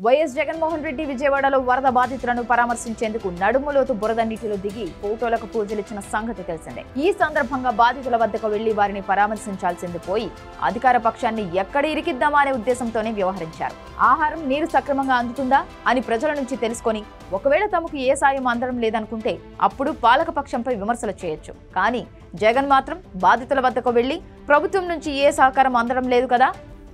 YS Jaganmohan Reddy విజయవాడలో వరద బాధితులను పరామర్శించేందుకు నడుములోతు బురద నీటిలో దిగి ఫోటోలకు పూజలిచ్చిన సంగతి తెలిసిందే. ఈ సందర్భంగా బాధితుల వద్దకు వెళ్లి వారిని పరామర్శించాల్సింది పోయి అధికార పక్షాన్ని ఎక్కడ ఇరికిద్దామా అనే ఉద్దేశంతోనే వ్యవహరించారు. ఆహారం, నీరు సక్రమంగా అందుతుందా అని ప్రజల నుంచి తెలుసుకొని ఒకవేళ తమకు ఏ సాయం అందడం లేదనుకుంటే అప్పుడు పాలకపక్షంపై విమర్శలు చేయొచ్చు. కానీ జగన్ మాత్రం బాధితుల వద్దకు వెళ్లి ప్రభుత్వం నుంచి ఏ సహకారం అందడం లేదు కదా,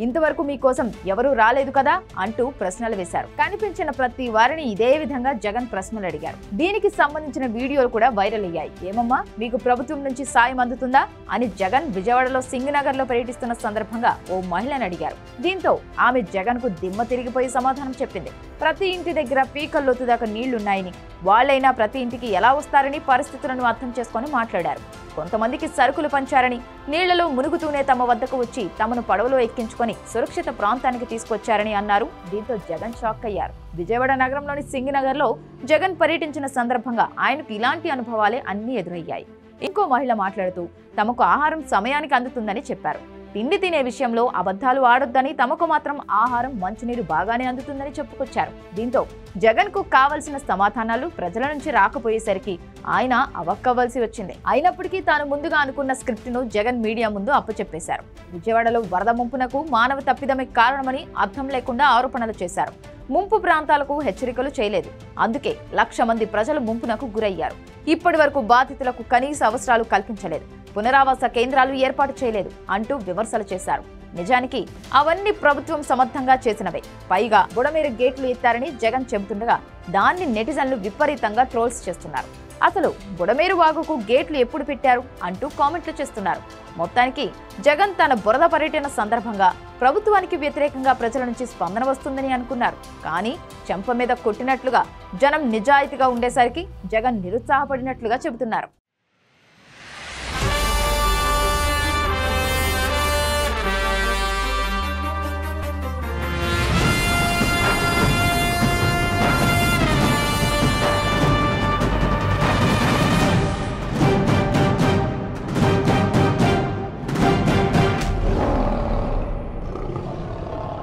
ఇంతవరకు మీకోసం ఎవరూ రాలేదు కదా అంటూ ప్రశ్నలు వేశారు. కనిపించిన ప్రతి వారిని ఇదే విధంగా జగన్ ప్రశ్నలు అడిగారు. దీనికి సంబంధించిన వీడియోలు కూడా వైరల్ అయ్యాయి. ఏమమ్మా, మీకు ప్రభుత్వం నుంచి సాయం అందుతుందా అని జగన్ విజయవాడలో సింగనగర్ లో పర్యటిస్తున్న సందర్భంగా ఓ మహిళను అడిగారు. దీంతో ఆమె జగన్ కు దిమ్మ తిరిగిపోయి సమాధానం చెప్పింది. ప్రతి ఇంటి దగ్గర పీకల్లోతు దాకా నీళ్లున్నాయని, వాళ్లైనా ప్రతి ఇంటికి ఎలా వస్తారని పరిస్థితులను అర్థం చేసుకుని మాట్లాడారు. కొంతమందికి సరుకులు పంచారని, నీళ్లలో మునుగుతూనే తమ వద్దకు వచ్చి తమను పడవలో ఎక్కించుకొని సురక్షిత ప్రాంతానికి తీసుకొచ్చారని అన్నారు. దీంతో జగన్ షాక్ అయ్యారు. విజయవాడ నగరంలోని సింగనగర్ లో జగన్ పర్యటించిన సందర్భంగా ఆయనకు ఇలాంటి అనుభవాలే అన్ని ఎదురయ్యాయి. ఇంకో మహిళ మాట్లాడుతూ తమకు ఆహారం సమయానికి అందుతుందని చెప్పారు. తిండి తినే విషయంలో అబద్ధాలు ఆడొద్దని, తమకు మాత్రం ఆహారం, మంచినీరు బాగానే అందుతుందని చెప్పుకొచ్చారు. దీంతో జగన్ కు కావలసిన సమాధానాలు ప్రజల నుంచి రాకపోయేసరికి ఆయన అవక్కవలసి వచ్చింది. అయినప్పటికీ తాను ముందుగా అనుకున్న స్క్రిప్ట్ ను జగన్ మీడియా ముందు అప్పచెప్పేశారు. విజయవాడలో వరద ముంపునకు మానవ తప్పిదమే కారణమని అర్థం లేకుండా ఆరోపణలు చేశారు. ముంపు ప్రాంతాలకు హెచ్చరికలు చేయలేదు. అందుకే 1,00,000 మంది ప్రజలు ముంపునకు గురయ్యారు. ఇప్పటి వరకు బాధితులకు కనీస అవసరాలు కల్పించలేదు, పునరావాస కేంద్రాలు ఏర్పాటు చేయలేదు అంటూ విమర్శలు చేశారు. నిజానికి అవన్నీ ప్రభుత్వం సమర్థంగా చేసినవే. పైగా బుడమేరు గేట్లు ఎత్తారని జగన్ చెబుతుండగా దాన్ని నెటిజన్లు విపరీతంగా ట్రోల్స్ చేస్తున్నారు. అసలు బుడమేరు వాగుకు గేట్లు ఎప్పుడు పెట్టారు అంటూ కామెంట్లు చేస్తున్నారు. మొత్తానికి జగన్ తన బురద పర్యటన సందర్భంగా ప్రభుత్వానికి వ్యతిరేకంగా ప్రజల నుంచి స్పందన వస్తుందని అనుకున్నారు. కానీ చెంప మీద కొట్టినట్లుగా జనం నిజాయితీగా ఉండేసరికి జగన్ నిరుత్సాహపడినట్లుగా చెబుతున్నారు.